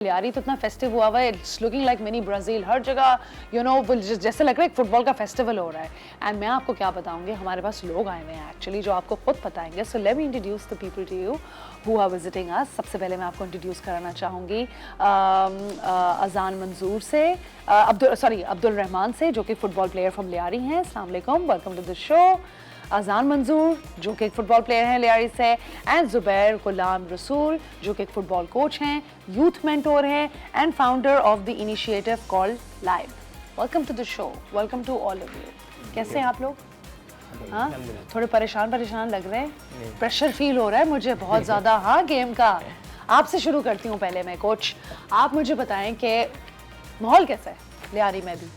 लियारी तो इतना फेस्टिव हुआ हुआ है, it's looking like mini Brazil, हर जगह जैसे लग रहा है एक फुटबॉल का फेस्टिवल हो रहा है। एंड मैं आपको क्या बताऊंगी, हमारे पास लोग आए हुए हैं एक्चुअली जो आपको खुद बताएंगे। So let me introduce the people to you who are visiting us. सबसे पहले मैं आपको इंट्रोड्यूस कराना चाहूँगी अजान मंजूर से, अब्दुल रहमान से, जो कि फुटबॉल प्लेयर फ्रॉम लियारी हैं। अस्सलाम वालेकुम, वेलकम टू द शो। अजान मंजूर जो कि एक फ़ुटबॉल प्लेयर हैं लियारी से, एंड ज़ुबैर गुलाम रसूल जो कि एक फ़ुटबॉल कोच हैं, यूथ मेंटोर हैं and founder of the initiative called live. Welcome to the show, welcome to all of you. कैसे हैं आप लोग? हाँ, थोड़े परेशान लग रहे हैं, प्रेशर फील हो रहा है मुझे बहुत ज़्यादा। हाँ, गेम का। आपसे शुरू करती हूँ पहले मैं। कोच, आप मुझे बताएं कि माहौल कैसा है लियारी में भी?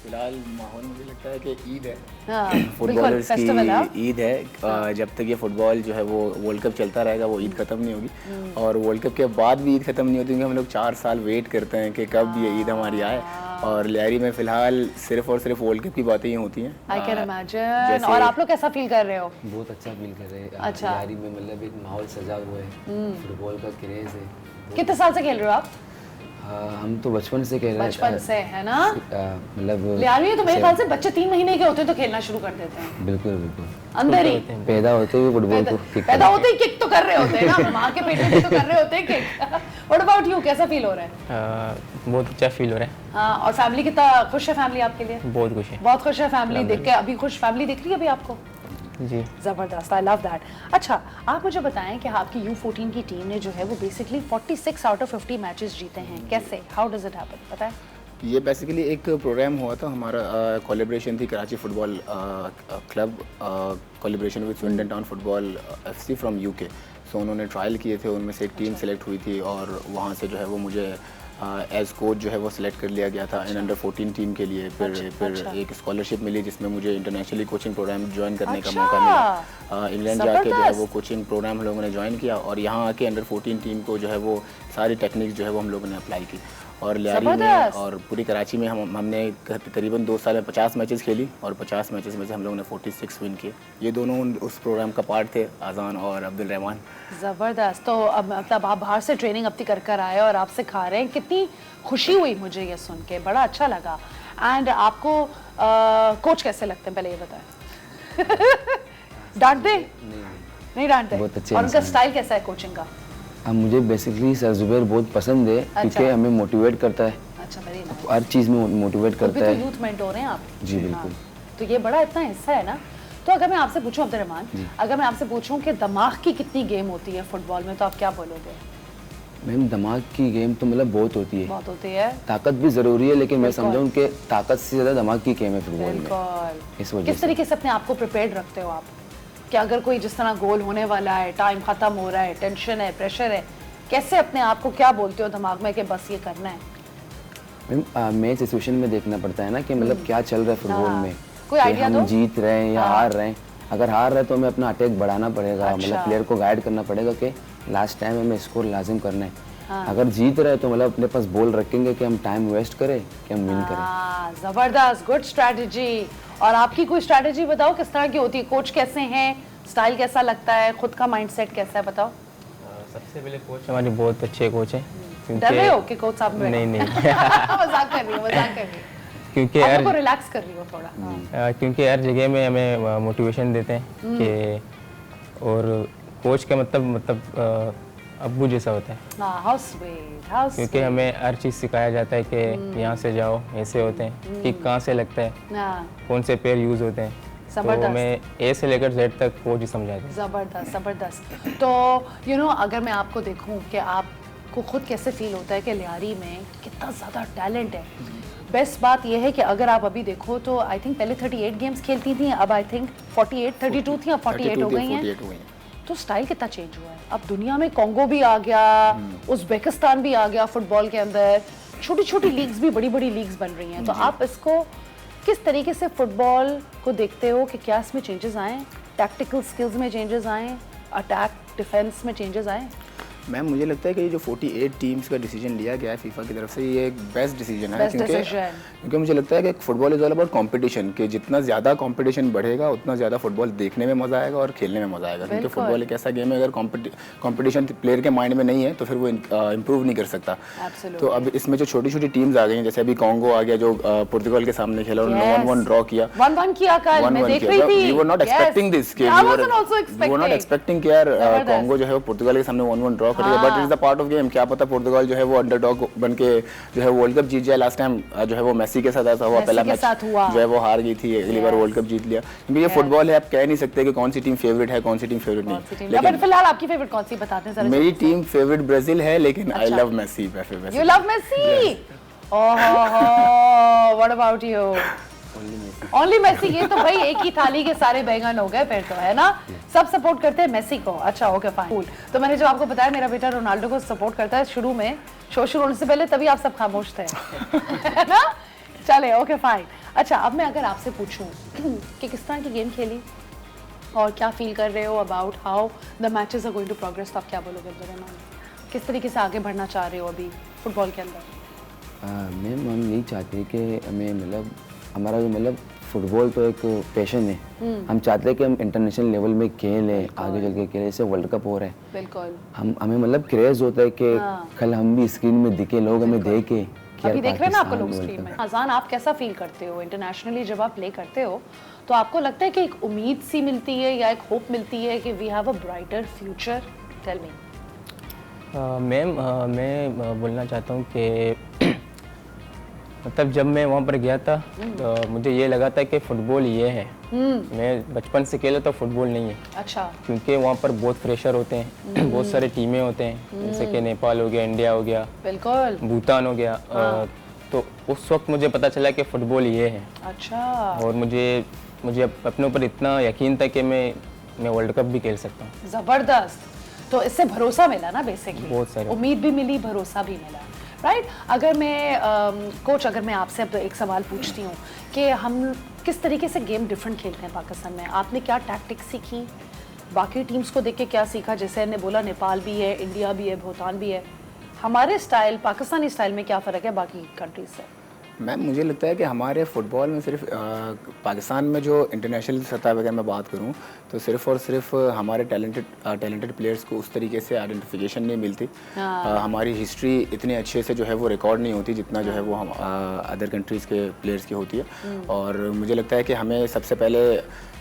फिलहाल माहौल मुझे लगता है कि ईद है, फुटबॉलर्स की ईद है। जब तक ये फुटबॉल जो है वो वर्ल्ड कप चलता रहेगा वो ईद ख़त्म नहीं होगी, और वर्ल्ड कप के बाद भी ईद ख़त्म नहीं होती, क्योंकि हम लोग 4 साल वेट करते हैं कि कब ये ईद हमारी आए। और लियारी में फिलहाल सिर्फ और सिर्फ वर्ल्ड कप की बातें ही होती हैं। I can imagine. और आप लोग कैसा फील कर रहे हो? बहुत अच्छा फील कर रहे हैं। अच्छा। लियारी में मतलब एक माहौल सजा हुआ है, फुटबॉल का क्रेज है। कितने साल से खेल रहे हो आप? हम तो बचपन से खेल रहे हैं। बचपन से, है ना? मतलब लियारी में तो मेरे ख्याल से बच्चे 3 महीने के होते हैं तो खेलना शुरू कर देते हैं। बिल्कुल बिल्कुल अंदर ही पैदा होते हुए फुटबॉल को किक पैदा होते ही किक तो कर रहे होते हैं ना, माँ के पेट में तो कर रहे होते हैं किक। व्हाट अबाउट यू, कैसा फील हो रहा है? बहुत अच्छा फील हो रहा है। हाँ, और फैमिली कितना खुश है? फैमिली आपके लिए बहुत खुश है। बहुत खुश है फैमिली देख के। अभी खुश फैमिली दिख रही है अभी आपको? जी, ज़बरदस्त, आई लव दैट। अच्छा, आप मुझे बताएं कि आपकी U14 की टीम ने जो है वो बेसिकली 46 आउट ऑफ 50 मैचेस जीते हैं। कैसे, हाउ डज इट हैपन, पता है? ये बेसिकली एक प्रोग्राम हुआ था हमारा, कोलैबोरेशन थी Karachi football club, collaboration with Swindon town football FC from UK। सो उन्होंने ट्रायल किए थे, उनमें से एक टीम सेलेक्ट हुई थी, और वहाँ से जो है वो मुझे एज कोच जो है वो सिलेक्ट कर लिया गया था इन अंडर 14 टीम के लिए। फिर एक स्कॉलरशिप मिली जिसमें मुझे इंटरनेशनली कोचिंग प्रोग्राम ज्वाइन करने का मौका मिला। इंग्लैंड जाके जो है वो कोचिंग प्रोग्राम हम लोगों ने ज्वाइन किया, और यहाँ आके अंडर 14 टीम को जो है वो सारी टेक्निक्स जो है वो हम लोगों ने अप्लाई की। और लियारी में और पूरी कराची में हमने करीबन 2 साल में 50 मैचेस खेली, और 50 मैचेस में से हम लोगों ने 46 विन किए। ये दोनों उस प्रोग्राम का पार्ट थे, अजान और अब्दुल रहमान। ज़बरदस्त। तो अब मतलब आप बाहर से ट्रेनिंग अपनी कर आए और आप सिखा रहे हैं, कितनी खुशी हुई मुझे ये सुन के, बड़ा अच्छा लगा। एंड आपको कोच कैसे लगते हैं, पहले ये बताएं? डांटते? नहीं डांटते? बहुत अच्छे और उनका इंसान स्टाइल कैसा है कोचिंग का? मुझे बेसिकली सर ज़ुबैर बहुत पसंद है, क्योंकि हमें मोटिवेट करता है। अच्छा, वेरी नाइस। हर चीज़ में मोटिवेट करता तो है। यूथ मेंटोर हैं आप? जी बिल्कुल। तो ये बड़ा इतना हिस्सा है ना। तो अगर मैं आपसे पूछूं अब्दुल रहमान, अगर मैं आपसे पूछूं कि दिमाग की कितनी गेम होती है फुटबॉल में, तो आप क्या बोलोगे? मैम, दिमाग की गेम तो मतलब बहुत होती है। बहुत होती है। ताकत भी ज़रूरी है, लेकिन मैं समझाऊँ कि ताकत से ज़्यादा दिमाग की गेम है फुटबॉल में। बिल्कुल। इस वजह किस से तरीके से अपने आप को प्रिपेयर्ड रखते हो आप कि अगर कोई जिस तरह गोल होने वाला है, टाइम खत्म हो रहा है, टेंशन है, प्रेशर है, कैसे अपने आप को क्या बोलते हो दिमाग में कि बस ये करना है? मैम, मैच सिचुएशन में देखना पड़ता है ना कि मतलब क्या चल रहा है फुटबॉल में। कोई आइडिया दो? हम जीत रहे हैं या हार रहे हैं। अगर हार रहे हैं तो हमें अपना अटैक बढ़ाना पड़ेगा, मतलब प्लेयर को गाइड करना पड़ेगा कि लास्ट टाइम हमें स्कोर लाजिम करना है। अगर जीत रहे हैं तो मतलब अपने पास बॉल रखेंगे कि हम टाइम वेस्ट करें कि हम विन करें। जबरदस्त, गुड स्ट्रेटजी। और आपकी कोई स्ट्रेटजी बताओ, किस तरह की होती है? कोच कैसे हैं, स्टाइल कैसा लगता है, खुद का माइंडसेट कैसा है, बताओ। सबसे पहले कोच हमारे बहुत अच्छे कोच हैं। डर रहे हो कि कोच साहब? नहीं मजाक कर रही हूँ। क्योंकि आप लोग को रिलैक्स कर रही हो थोड़ा। क्योंकि हर जगह में हमें मोटिवेशन देते हैं कि, और कोच का मतलब अब्बू जैसा होता है। How sweet, how sweet. क्योंकि हमें हर चीज़ सिखाया जाता है कि यहाँ से जाओ, ऐसे होते हैं, कि कहाँ से लगता है, कौन से पैर यूज़ होते हैं। तो हमें A से लेकर Z तक कोच ही समझाते हैं। ज़बरदस्त, ज़बरदस्त। तो अगर मैं आपको देखूं कि आपको खुद कैसे फील होता है कि लियारी में कितना ज़्यादा टैलेंट है। बेस्ट बात यह है कि अगर आप अभी देखो तो आई थिंक पहले 38 गेम्स खेलती थी, अब आई थिंक 32 थी, अब 48 हो गई हैं। तो स्टाइल कितना चेंज हुआ है। अब दुनिया में कॉन्गो भी आ गया, उज़्बेकिस्तान भी आ गया फुटबॉल के अंदर, छोटी छोटी लीग्स भी बड़ी बड़ी लीग्स बन रही हैं। तो आप इसको किस तरीके से फुटबॉल को देखते हो कि क्या इसमें चेंजेस आए, टैक्टिकल स्किल्स में चेंजेस आए, अटैक डिफेंस में चेंजेस आए? मैम मुझे लगता है कि ये जो 48 टीम्स का डिसीजन लिया गया है फीफा की तरफ से, ये एक बेस्ट डिसीजन है, Best क्योंकि decision. क्योंकि मुझे लगता है कि football is all about competition, कि जितना ज़्यादा कंपटीशन बढ़ेगा उतना ज़्यादा फुटबॉल देखने में मज़ा आएगा और खेलने में मज़ा आएगा, क्योंकि बिल्कुल। फुटबॉल एक ऐसा गेम है अगर कंपटीशन प्लेयर के माइंड में नहीं है तो फिर वो इम्प्रूव नहीं कर सकता। Absolutely. तो अब इसमें जो छोटी छोटी टीम्स आ गई हैं, जैसे अभी कॉन्गो आ गया जो पुर्तगाल के सामने खेला और 1-1 ड्रॉ किया, 1-1 किया कल, मैं देख रही थी। We were not expecting this, कि I we were wasn't also not expecting. expecting कि यार जबरदस्त। कॉन्गो जो है वो पुर्तगाल के सामने 1-1 ड्रॉ करेगा, but it is the part of game. क्या पता पुर्तगाल जो है वो अंडरडॉग बनके जो है वर्ल्ड कप जीत जाए। लास्ट टाइम जो है वो मेसी के साथ ऐसा हुआ, मेसी पहला के मैच साथ हुआ। जो है वो हार गई थी, अगली बार वर्ल्ड कप जीत लिया। क्योंकि ये फुटबॉल है, आप कह नहीं सकते कि कौन सी टीम फेवरेट है कौन सी टीम फेवरेट नहीं। लेकिन फिलहाल आपकी फेवरेट कौन सी बताते हैं जरा? मेरी टीम फेवरेट ब्राजील है, लेकिन आई अच्छा। Love Messi. You love Messi? Oh, what about you? Only Messi. ये तो भाई एक ही थाली के सारे बैंगन हो गए फिर तो, है ना? सब सपोर्ट करते हैं मेसी को। अच्छा, ओके फाइन। तो मैंने जो आपको बताया मेरा बेटा रोनाल्डो को सपोर्ट करता है शुरू में, शो शुरू होने से पहले, तभी आप सब खामोश थे, है ना? चले, ओके फाइन। अच्छा, अब मैं अगर आपसे पूछूं कि किस तरह की गेम खेली और क्या फील कर रहे हो about how the matches are going to progress, तो आप क्या बोलोगे अब्दुर्रहमान? किस तरीके से आगे बढ़ना चाह रहे हो अभी फुटबॉल के अंदर? मैम हम यही चाहते हैं कि हमें मतलब हमारा जो मतलब फुटबॉल तो एक पैशन है, हम चाहते हैं कि हम इंटरनेशनल लेवल में खेलें, आगे चल के खेलें। जैसे वर्ल्ड कप हो रहा है, बिल्कुल हमें मतलब क्रेज होता है कि कल हम भी स्क्रीन में दिखे, लोग हमें देखे। अभी देख रहे हैं ना आपको लोग स्क्रीन में। अजान, आप कैसा फील करते हो इंटरनेशनली जब आप प्ले करते हो? तो आपको लगता है कि एक उम्मीद सी मिलती है या एक होप मिलती है कि we have a brighter future? Tell me. Ma'am मैं बोलना चाहता हूँ कि मतलब जब मैं वहाँ पर गया था तो मुझे ये लगा था कि फुटबॉल ये है। मैं बचपन से खेला तो फुटबॉल नहीं है। अच्छा। क्योंकि वहाँ पर बहुत प्रेशर होते हैं, बहुत सारे टीमें होते हैं, जैसे कि नेपाल हो गया, इंडिया हो गया, बिल्कुल, भूटान हो गया। तो उस वक्त मुझे पता चला कि फुटबॉल ये है। अच्छा। और मुझे अपने ऊपर इतना यकीन था कि मैं वर्ल्ड कप भी खेल सकता हूँ। जबरदस्त। तो इससे भरोसा मिला ना बेसिकली, बहुत सारे, उम्मीद भी मिली, भरोसा भी मिला, राइट? अगर मैं कोच, अगर मैं आपसे अब एक सवाल पूछती हूँ कि हम किस तरीके से गेम डिफरेंट खेलते हैं पाकिस्तान में, आपने क्या टैक्टिक्स सीखी, बाकी टीम्स को देख के क्या सीखा? जैसे ने बोला नेपाल भी है, इंडिया भी है, भूटान भी है, हमारे स्टाइल, पाकिस्तानी स्टाइल में क्या फ़र्क है बाकी कंट्रीज से? मैम मुझे लगता है कि हमारे फुटबॉल में सिर्फ पाकिस्तान में जो इंटरनेशनल सतह वगैरह मैं बात करूं तो सिर्फ और सिर्फ हमारे टैलेंटेड प्लेयर्स को उस तरीके से आइडेंटिफिकेशन नहीं मिलती। हमारी हिस्ट्री इतने अच्छे से जो है वो रिकॉर्ड नहीं होती जितना जो है वो हम अदर कंट्रीज़ के प्लेयर्स की होती है। और मुझे लगता है कि हमें सबसे पहले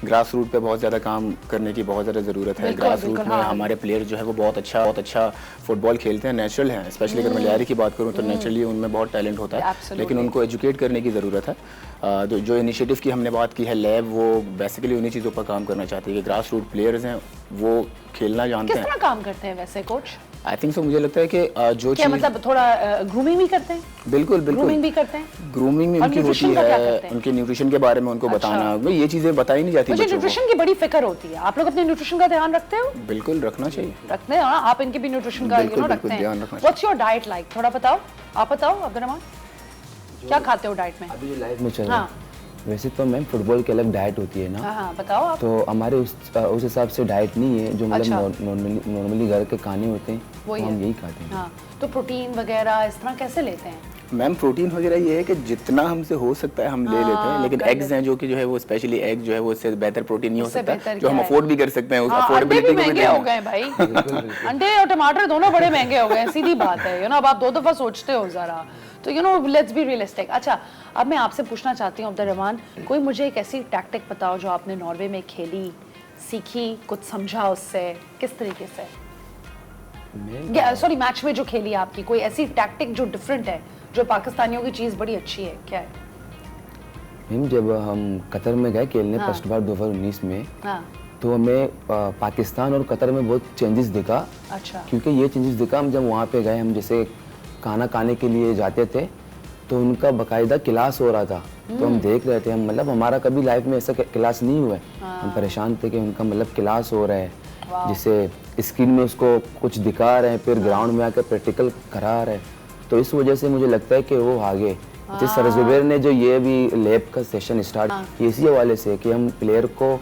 ग्रास रूट पे बहुत ज़्यादा काम करने की बहुत ज़्यादा ज़रूरत है। ग्रास रूट में हमारे प्लेयर जो है वो बहुत अच्छा फुटबॉल खेलते हैं, नेचुरल हैं। स्पेशली अगर मैं लियारी की बात करूँ तो नेचुरली उनमें बहुत टैलेंट होता है, लेकिन उनको एजुकेट करने की ज़रूरत है। जो इनिशिएटिव की हमने बात की है लैब, वो बेसिकली उन्हीं चीज़ों पर काम करना चाहती है कि ग्रास रूट प्लेयर्स हैं वो खेलना जानते हैं। किस तरह काम करते हैं वैसे कोच? आई थिंक सो, मुझे लगता है कि जो क्या मतलब थोड़ा ग्रूमिंग भी करते हैं? बिल्कुल ग्रूमिंग भी करते हैं। ग्रूमिंग में उनकी होती है, उनके न्यूट्रिशन के बारे में उनको बताना, ये चीज़ें बताई नहीं जाती। मुझे न्यूट्रिशन की बड़ी फिक्र होती है। आप लोग अपने न्यूट्रिशन का ध्यान रखते हो? बिल्कुल रखना चाहिए। रखते हैं, आप इनके भी न्यूट्रिशन का रखते हैं। व्हाट्स योर डाइट लाइक, थोड़ा बताओ, आप बताओ अब्दुर्रहमान, क्या खाते हो डाइट में? अभी जो लाइफ में चल रहा है, वैसे तो मैम फुटबॉल की अलग डाइट होती है ना। हाँ, बताओ आप। तो हमारे उस हिसाब से डाइट नहीं है जो मतलब नॉर्मली घर के खाने होते हैं वो हम यही खाते हैं। हाँ, तो प्रोटीन वगैरह इस तरह कैसे लेते हैं? मैम प्रोटीन वगैरह ये है कि जितना हमसे हो सकता है हम ले लेते हैं, लेकिन एग्स हैं जो कि जो है वो स्पेशली एग जो है वो इससे बेहतर प्रोटीन नहीं हो सकता जो हम अफोर्ड भी कर सकते हैं। उस अफोर्डेबिलिटी को महंगे हो गए भाई। अंडे और टमाटर दोनों बड़े महंगे हो गए, सीधी बात है। यू नो, अब आप दो दफा सोचते हो जरा, तो you know let's be realistic. अच्छा, अब मैं आपसे पूछना चाहती हूँ अब्दुर्रहमान, कोई मुझे एक ऐसी टैक्टिक बताओ जो आपने नॉर्वे में खेली, सीखी, कुछ समझा उससे, किस तरीके से? सॉरी, मैच में जो खेली आपकी, कोई ऐसी टैक्टिक जो डिफरेंट है, जो पाकिस्तानियों की चीज़ बड़ी अच्छी है, क्या है? मैम जब हम कतर में गए खेलने फर्स्ट बार 2019 में, तो हमें पाकिस्तान और कतर में बहुत चेंजेस दिखा। अच्छा। क्योंकि ये चेंजेस दिखा, हम जब वहाँ पे गए, हम जैसे खाना खाने के लिए जाते थे तो उनका बाकायदा क्लास हो रहा था, तो हम देख रहे थे, हम मतलब हमारा कभी लाइफ में ऐसा क्लास नहीं हुआ है। हम परेशान थे कि उनका मतलब क्लास हो रहा है, जिससे स्क्रीन में उसको कुछ दिखा रहे हैं, फिर ग्राउंड में आकर प्रैक्टिकल करा रहे हैं। तो इस वजह से मुझे लगता है कि वो आगे जैसे सर जुबैर ने जो ये भी लैब का सेशन स्टार्ट इसी हवाले से कि हम प्लेयर को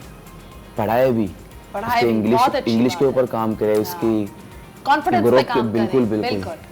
पढ़ाए भी इंग्लिश के ऊपर काम करें, उसकी कॉन्फिडेंस पे ग्रोथ काम बिल्कुल करें। बिल्कुल बिल्कुल